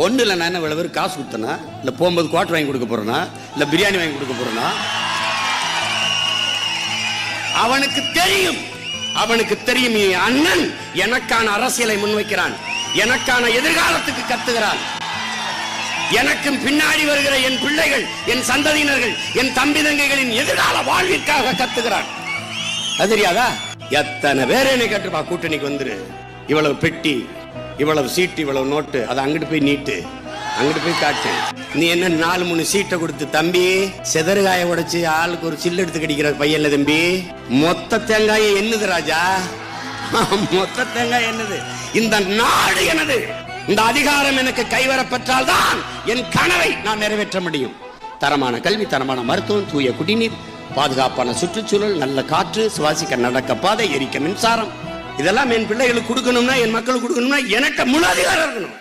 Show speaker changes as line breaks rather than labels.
ஒன்றும் நான் என்ன இவ்வளவு பேர் காசு கொடுத்தனா, இல்லை போகும்போது குவார்டர் வாங்கி கொடுக்க போறேனா, இல்லை பிரியாணி வாங்கி கொடுக்க போறேனா? அவனுக்கு தெரியும் என் அண்ணன் எனக்கான அரசியலை முன்வைக்கிறான், எனக்கான எதிர்காலத்துக்கு கத்துகிறான், எனக்கும் பின்னாடி வருகிற என் பிள்ளைகள், என் சந்ததியினர்கள், என் தம்பி தங்கைகளின் எதிர்கால வாழ்விற்காக கத்துகிறான். அது தெரியாதா? எத்தனை பேர் என்னை கேட்டுப்பா, கூட்டணிக்கு வந்துரு, இவ்வளவு பெட்டி, இவ்வளவு சீட்டு, இவ்வளவு நோட்டு, அதை அங்கிட்டு போய் நீட்டு, அங்கிட்டு போய் காட்டு. நீ என்ன 4-3 சீட்டை கொடுத்து தம்பி செதறுகாய உடைச்சு ஆளுக்கு ஒரு சில்லு எடுத்து கடிக்கிற பையன்ல தம்பி. மொத்த தேங்காயை என்னது ராஜா, மொத்த தேங்காய் என்னது? இந்த நாடு எனது, இந்த அதிகாரம் எனக்கு கைவரப்பெற்றால் தான் என் கனவை நான் நிறைவேற்ற முடியும். தரமான கல்வி, தரமான மருத்துவம், தூய குடிநீர், பாதுகாப்பான சுற்றுச்சூழல், நல்ல காற்று, சுவாசிக்க நடக்க பாதை, எரிக்க மின்சாரம், இதெல்லாம் என் பிள்ளைகளுக்கு கொடுக்கணும்னா, என் மக்களுக்கு கொடுக்கணும்னா எனக்கு முழு அதிகாரம் இருக்கணும்.